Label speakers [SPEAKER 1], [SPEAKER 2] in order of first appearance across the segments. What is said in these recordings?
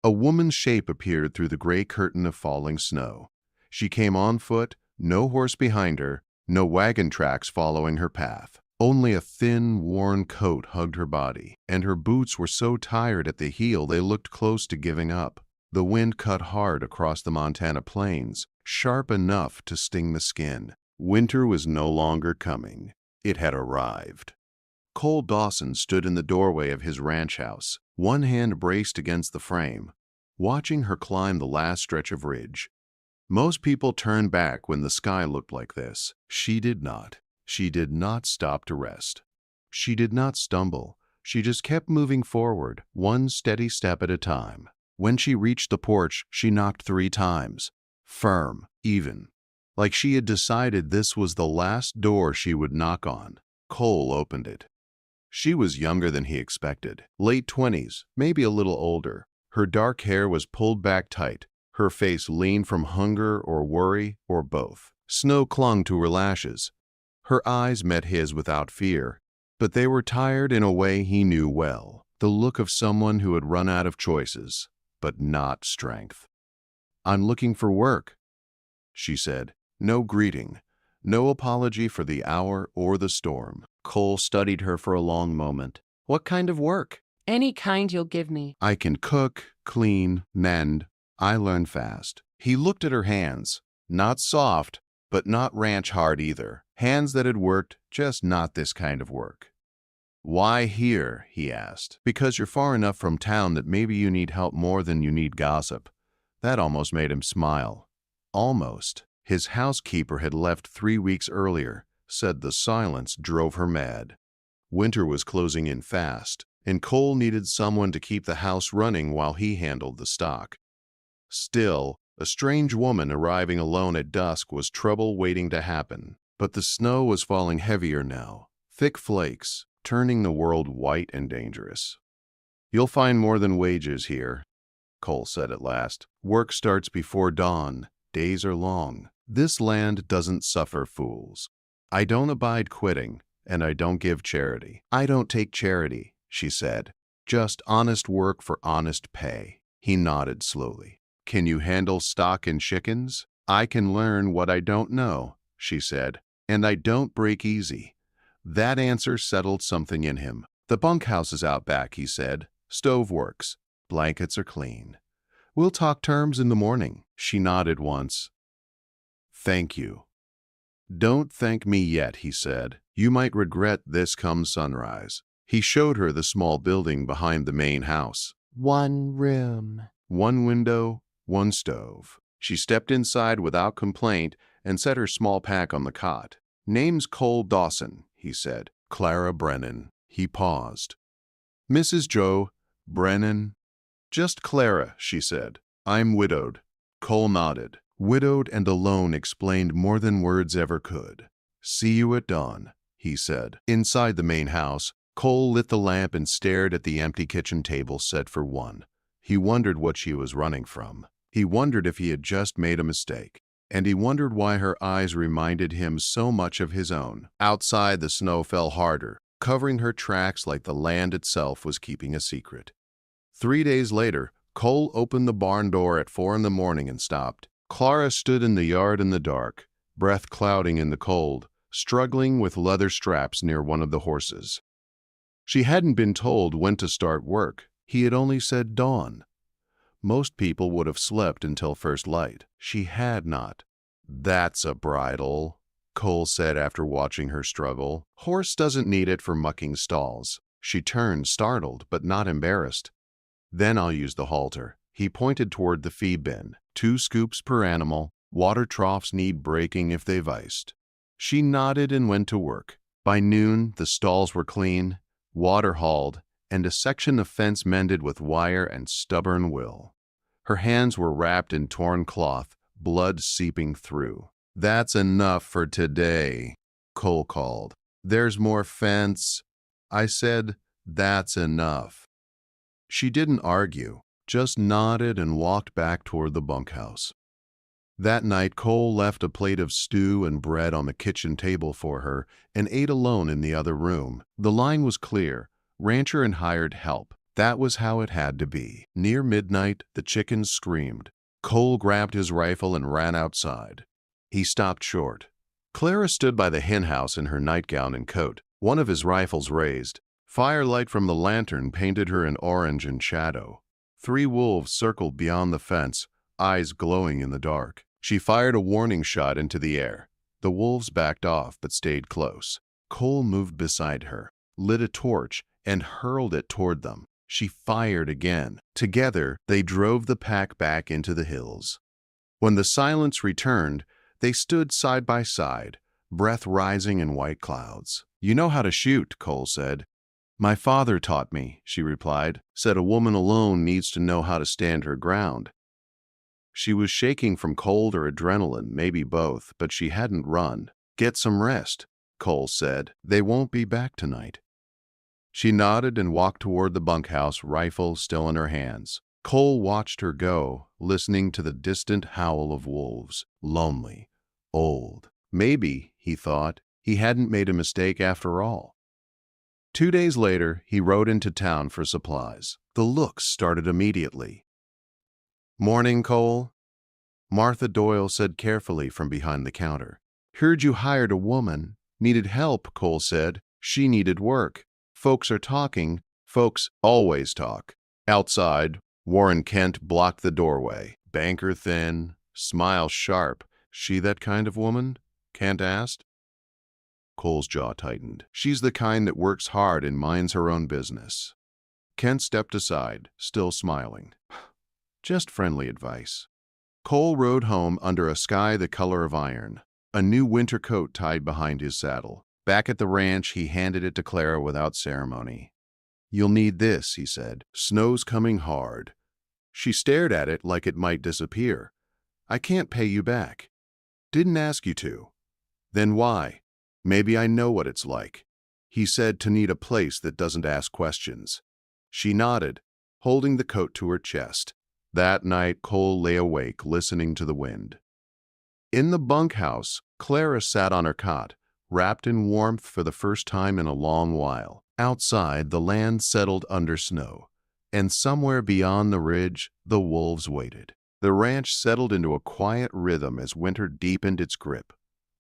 [SPEAKER 1] A woman's shape appeared through the gray curtain of falling snow. She came on foot, no horse behind her, no wagon tracks following her path. Only a thin, worn coat hugged her body, and her boots were so tired at the heel they looked close to giving up. The wind cut hard across the Montana plains, sharp enough to sting the skin. Winter was no longer coming. It had arrived. Cole Dawson stood in the doorway of his ranch house, one hand braced against the frame, watching her climb the last stretch of ridge. Most people turned back when the sky looked like this. She did not. She did not stop to rest. She did not stumble. She just kept moving forward, one steady step at a time. When she reached the porch, she knocked 3 times. Firm, even. Like she had decided this was the last door she would knock on. Cole opened it. She was younger than he expected. Late 20s, maybe a little older. Her dark hair was pulled back tight. Her face lean from hunger or worry or both. Snow clung to her lashes. Her eyes met his without fear, but they were tired in a way he knew well. The look of someone who had run out of choices, but not strength. "I'm looking for work," she said. No greeting, no apology for the hour or the storm. Cole studied her for a long moment. "What kind of work?"
[SPEAKER 2] "Any kind you'll give me."
[SPEAKER 1] "I can cook, clean, mend. I learn fast." He looked at her hands. Not soft, but not ranch hard either. Hands that had worked, just not this kind of work. "Why here?" he asked. "Because you're far enough from town that maybe you need help more than you need gossip." That almost made him smile. Almost. His housekeeper had left 3 weeks earlier, said the silence drove her mad. Winter was closing in fast, and Cole needed someone to keep the house running while he handled the stock. Still, a strange woman arriving alone at dusk was trouble waiting to happen. But the snow was falling heavier now, thick flakes, turning the world white and dangerous. "You'll find more than wages here," Cole said at last. "Work starts before dawn. Days are long. This land doesn't suffer fools. I don't abide quitting, and I don't give charity." "I don't take charity," she said. "Just honest work for honest pay." He nodded slowly. "Can you handle stock and chickens?" "I can learn what I don't know," she said. "And I don't break easy." That answer settled something in him. "The bunkhouse is out back," he said. "Stove works. Blankets are clean. We'll talk terms in the morning." She nodded once. "Thank you." "Don't thank me yet," he said. "You might regret this come sunrise." He showed her the small building behind the main house.
[SPEAKER 2] "1 room.
[SPEAKER 1] 1 window, 1 stove. She stepped inside without complaint and set her small pack on the cot. "Name's Cole Dawson," he said. "Clara Brennan." He paused. "Mrs. Joe Brennan?" "Just Clara," she said. "I'm widowed." Cole nodded. Widowed and alone explained more than words ever could. "See you at dawn," he said. Inside the main house, Cole lit the lamp and stared at the empty kitchen table set for 1. He wondered what she was running from. He wondered if he had just made a mistake. And he wondered why her eyes reminded him so much of his own. Outside, the snow fell harder, covering her tracks like the land itself was keeping a secret. 3 days later, Cole opened the barn door at 4 in the morning and stopped. Clara stood in the yard in the dark, breath clouding in the cold, struggling with leather straps near one of the horses. She hadn't been told when to start work. He had only said dawn. Most people would have slept until first light. She had not. "That's a bridle," Cole said after watching her struggle. "Horse doesn't need it for mucking stalls." She turned, startled but not embarrassed. "Then I'll use the halter." He pointed toward the feed bin. 2 scoops per animal. Water troughs need breaking if they've iced. She nodded and went to work. By noon, the stalls were clean, water hauled, and a section of fence mended with wire and stubborn will. Her hands were wrapped in torn cloth, blood seeping through. "That's enough for today," Cole called. "There's more fence." I said, "That's enough." She didn't argue, just nodded and walked back toward the bunkhouse. That night, Cole left a plate of stew and bread on the kitchen table for her and ate alone in the other room. The line was clear. Rancher and hired help. That was how it had to be. Near midnight, the chickens screamed. Cole grabbed his rifle and ran outside. He stopped short. Clara stood by the henhouse in her nightgown and coat, one of his rifles raised. Firelight from the lantern painted her in orange and shadow. 3 wolves circled beyond the fence, eyes glowing in the dark. She fired a warning shot into the air. The wolves backed off but stayed close. Cole moved beside her, lit a torch, and hurled it toward them. She fired again. Together, they drove the pack back into the hills. When the silence returned, they stood side by side, breath rising in white clouds. "You know how to shoot," Cole said. "My father taught me," she replied. "Said a woman alone needs to know how to stand her ground." She was shaking from cold or adrenaline, maybe both, but she hadn't run. "Get some rest," Cole said. "They won't be back tonight." She nodded and walked toward the bunkhouse, rifle still in her hands. Cole watched her go, listening to the distant howl of wolves. Lonely. Old. Maybe, he thought, he hadn't made a mistake after all. 2 days later, he rode into town for supplies. The looks started immediately. "Morning, Cole," Martha Doyle said carefully from behind the counter. "Heard you hired a woman. Needed help," Cole said. "She needed work. Folks are talking. Folks always talk." Outside, Warren Kent blocked the doorway. Banker thin, smile sharp. "She that kind of woman?" Kent asked. Cole's jaw tightened. "She's the kind that works hard and minds her own business." Kent stepped aside, still smiling. Just friendly advice. Cole rode home under a sky the color of iron, a new winter coat tied behind his saddle. Back at the ranch, he handed it to Clara without ceremony. "You'll need this," he said. "Snow's coming hard." She stared at it like it might disappear. "I can't pay you back." "Didn't ask you to." "Then why?" "Maybe I know what it's like." He said to need a place that doesn't ask questions. She nodded, holding the coat to her chest. That night, Cole lay awake, listening to the wind. In the bunkhouse, Clara sat on her cot, wrapped in warmth for the first time in a long while. Outside, the land settled under snow, and somewhere beyond the ridge, the wolves waited. The ranch settled into a quiet rhythm as winter deepened its grip.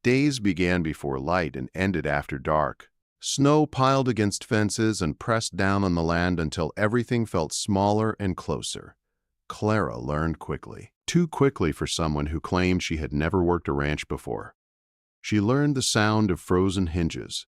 [SPEAKER 1] Days began before light and ended after dark. Snow piled against fences and pressed down on the land until everything felt smaller and closer. Clara learned quickly, too quickly for someone who claimed she had never worked a ranch before. She learned the sound of frozen hinges,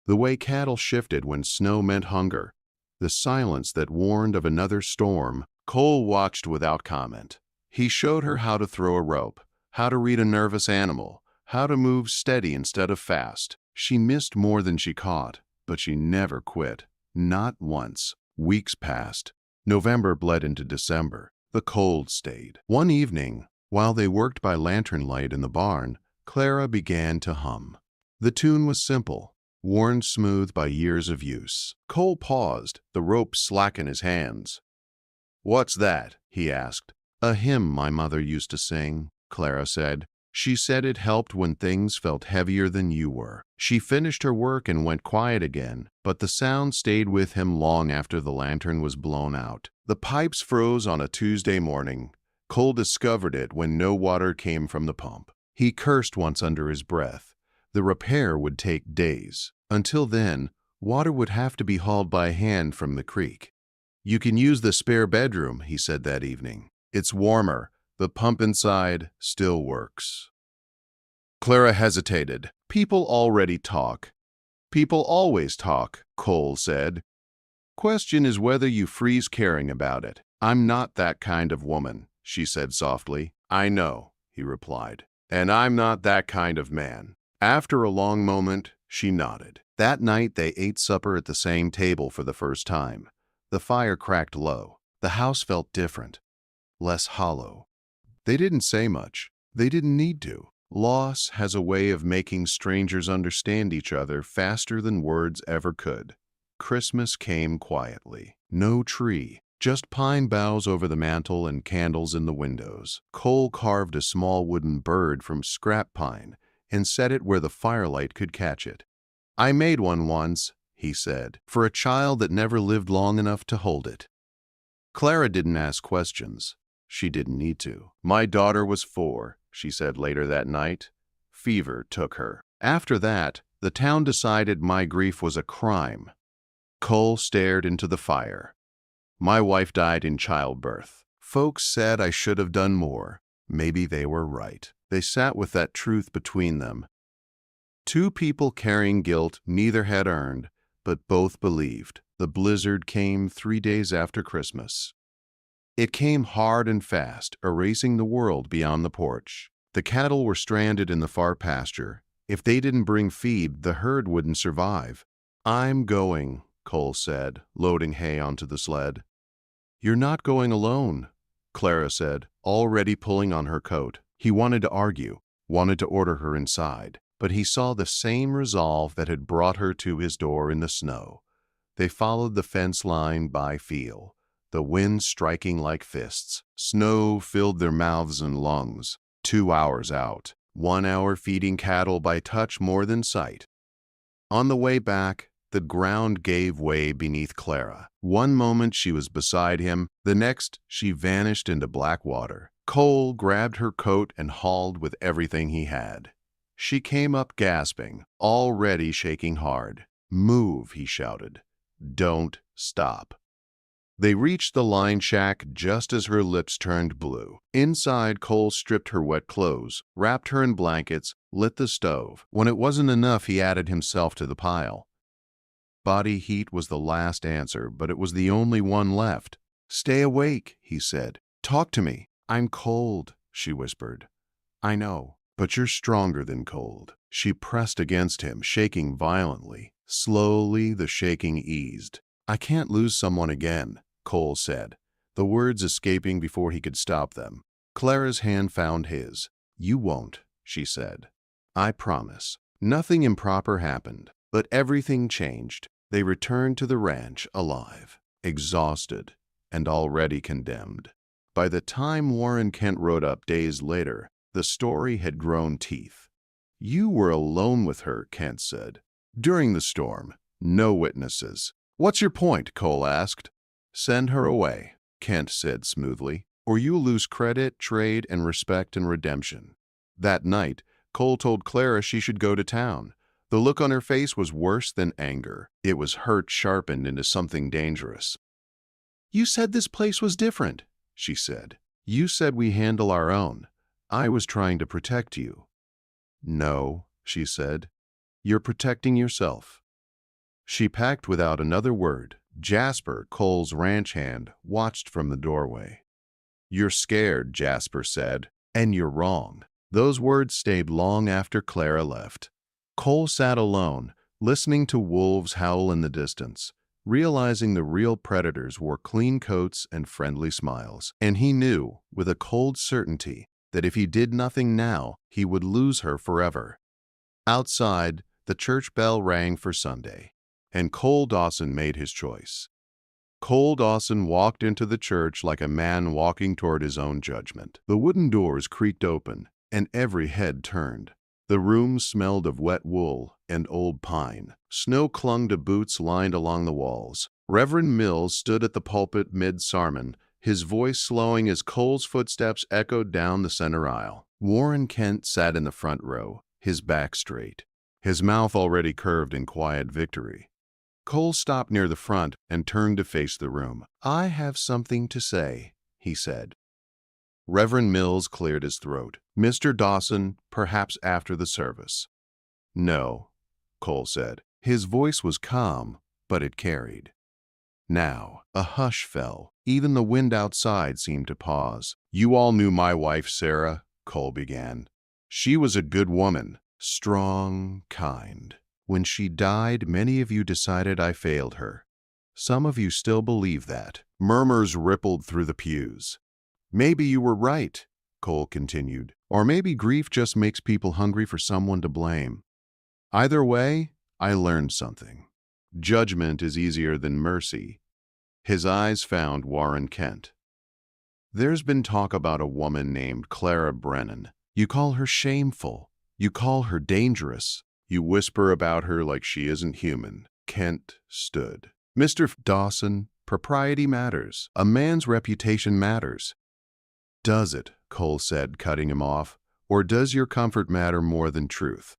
[SPEAKER 1] the way cattle shifted when snow meant hunger, the silence that warned of another storm. Cole watched without comment. He showed her how to throw a rope, how to read a nervous animal, how to move steady instead of fast. She missed more than she caught, but she never quit. Not once. Weeks passed. November bled into December. The cold stayed. One evening, while they worked by lantern light in the barn, Clara began to hum. The tune was simple, worn smooth by years of use. Cole paused, the rope slack in his hands. "What's that?" he asked. "A hymn my mother used to sing," Clara said. "She said it helped when things felt heavier than you were." She finished her work and went quiet again, but the sound stayed with him long after the lantern was blown out. The pipes froze on a Tuesday morning. Cole discovered it when no water came from the pump. He cursed once under his breath. The repair would take days. Until then, water would have to be hauled by hand from the creek. "You can use the spare bedroom," he said that evening. "It's warmer. The pump inside still works." Clara hesitated. "People already talk." "People always talk," Cole said. "Question is whether you freeze caring about it." "I'm not that kind of woman," she said softly. "I know," he replied. "And I'm not that kind of man." After a long moment, she nodded. That night, they ate supper at the same table for the first time. The fire cracked low. The house felt different, less hollow. They didn't say much. They didn't need to. Loss has a way of making strangers understand each other faster than words ever could. Christmas came quietly. No tree, just pine boughs over the mantel and candles in the windows. Cole carved a small wooden bird from scrap pine and set it where the firelight could catch it. "I made one once," he said, "for a child that never lived long enough to hold it." Clara didn't ask questions. She didn't need to. My daughter was 4, she said later that night. Fever took her. After that, the town decided my grief was a crime. Cole stared into the fire. My wife died in childbirth. Folks said I should have done more. Maybe they were right. They sat with that truth between them. 2 people carrying guilt neither had earned, but both believed. The blizzard came 3 days after Christmas. It came hard and fast, erasing the world beyond the porch. The cattle were stranded in the far pasture. If they didn't bring feed, the herd wouldn't survive. I'm going, Cole said, loading hay onto the sled. You're not going alone, Clara said, already pulling on her coat. He wanted to argue, wanted to order her inside, but he saw the same resolve that had brought her to his door in the snow. They followed the fence line by feel, the wind striking like fists. Snow filled their mouths and lungs. 2 hours out, 1 hour feeding cattle by touch more than sight. On the way back, the ground gave way beneath Clara. One moment she was beside him, the next she vanished into black water. Cole grabbed her coat and hauled with everything he had. She came up gasping, already shaking hard. Move, he shouted. Don't stop. They reached the line shack just as her lips turned blue. Inside, Cole stripped her wet clothes, wrapped her in blankets, lit the stove. When it wasn't enough, he added himself to the pile. Body heat was the last answer, but it was the only one left. Stay awake, he said. Talk to me. I'm cold, she whispered. I know, but you're stronger than cold. She pressed against him, shaking violently. Slowly, the shaking eased. I can't lose someone again, Cole said, the words escaping before he could stop them. Clara's hand found his. You won't, she said. I promise. Nothing improper happened, but everything changed. They returned to the ranch alive, exhausted, and already condemned. By the time Warren Kent rode up days later, the story had grown teeth. You were alone with her, Kent said. During the storm, no witnesses. What's your point? Cole asked. Send her away, Kent said smoothly, or you'll lose credit, trade, and respect and redemption. That night, Cole told Clara she should go to town. The look on her face was worse than anger. It was hurt sharpened into something dangerous. You said this place was different, she said. You said we handle our own. I was trying to protect you. No, she said. You're protecting yourself. She packed without another word. Jasper, Cole's ranch hand, watched from the doorway. You're scared, Jasper said, and you're wrong. Those words stayed long after Clara left. Cole sat alone, listening to wolves howl in the distance, realizing the real predators wore clean coats and friendly smiles. And he knew, with a cold certainty, that if he did nothing now, he would lose her forever. Outside, the church bell rang for Sunday, and Cole Dawson made his choice. Cole Dawson walked into the church like a man walking toward his own judgment. The wooden doors creaked open, and every head turned. The room smelled of wet wool and old pine. Snow clung to boots lined along the walls. Reverend Mills stood at the pulpit mid-sermon, his voice slowing as Cole's footsteps echoed down the center aisle. Warren Kent sat in the front row, his back straight, his mouth already curved in quiet victory. Cole stopped near the front and turned to face the room. I have something to say, he said. Reverend Mills cleared his throat. Mr. Dawson, perhaps after the service. No, Cole said. His voice was calm, but it carried. Now, a hush fell. Even the wind outside seemed to pause. You all knew my wife, Sarah, Cole began. She was a good woman, strong, kind. When she died, many of you decided I failed her. Some of you still believe that. Murmurs rippled through the pews. Maybe you were right, Cole continued. Or maybe grief just makes people hungry for someone to blame. Either way, I learned something. Judgment is easier than mercy. His eyes found Warren Kent. There's been talk about a woman named Clara Brennan. You call her shameful. You call her dangerous. You whisper about her like she isn't human. Kent stood. Mr. Dawson, Propriety matters. A man's reputation matters. Does it? Cole said, cutting him off. Or does your comfort matter more than truth?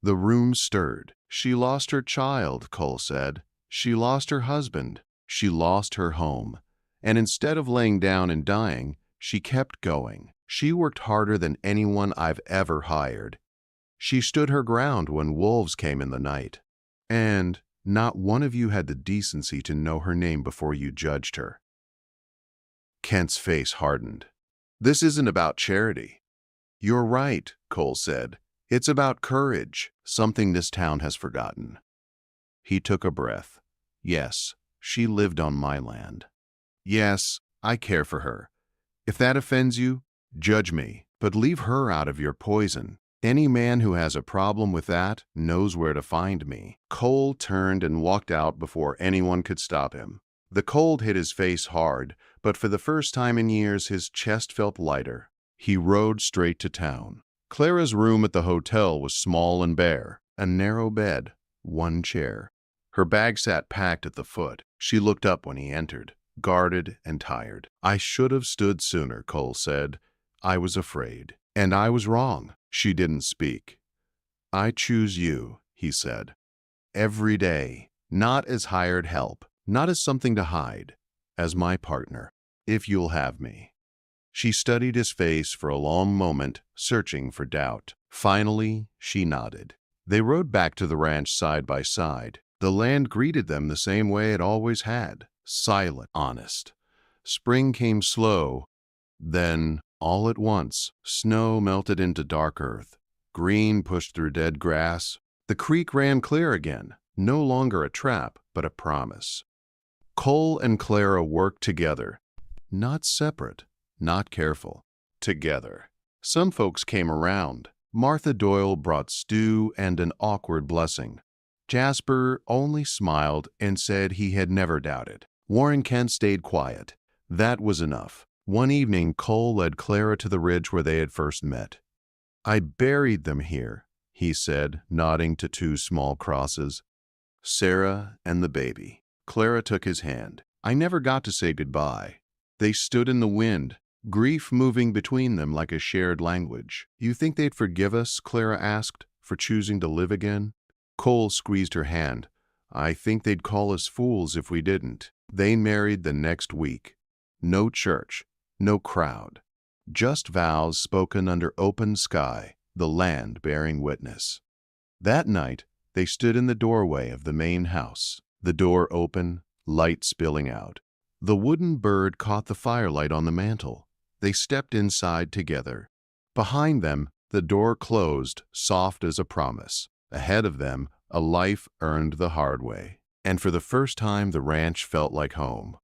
[SPEAKER 1] The room stirred. She lost her child, Cole said. She lost her husband. She lost her home. And instead of laying down and dying, she kept going. She worked harder than anyone I've ever hired. She stood her ground when wolves came in the night. And not one of you had the decency to know her name before you judged her. Kent's face hardened. This isn't about charity. You're right, Cole said. It's about courage, something this town has forgotten. He took a breath. Yes, she lived on my land. Yes, I care for her. If that offends you, judge me, but leave her out of your poison. Any man who has a problem with that knows where to find me. Cole turned and walked out before anyone could stop him. The cold hit his face hard, but for the first time in years his chest felt lighter. He rode straight to town. Clara's room at the hotel was small and bare. A narrow bed, one chair. Her bag sat packed at the foot. She looked up when he entered, guarded and tired. I should have stood sooner, Cole said. I was afraid. And I was wrong. She didn't speak. I choose you, he said. Every day, not as hired help, not as something to hide, as my partner, if you'll have me. She studied his face for a long moment, searching for doubt. Finally, she nodded. They rode back to the ranch side by side. The land greeted them the same way it always had, silent, honest. Spring came slow. Then, all at once, snow melted into dark earth. Green pushed through dead grass. The creek ran clear again, no longer a trap, but a promise. Cole and Clara worked together, not separate, not careful, together. Some folks came around. Martha Doyle brought stew and an awkward blessing. Jasper only smiled and said he had never doubted. Warren Kent stayed quiet. That was enough. One evening, Cole led Clara to the ridge where they had first met. I buried them here, he said, nodding to two small crosses. Sarah and the baby. Clara took his hand. I never got to say goodbye. They stood in the wind, grief moving between them like a shared language. You think they'd forgive us, Clara asked, for choosing to live again? Cole squeezed her hand. I think they'd call us fools if we didn't. They married the next week. No church, no crowd. Just vows spoken under open sky, the land bearing witness. That night, they stood in the doorway of the main house, the door open, light spilling out. The wooden bird caught the firelight on the mantel. They stepped inside together. Behind them, the door closed, soft as a promise. Ahead of them, a life earned the hard way. And for the first time, the ranch felt like home.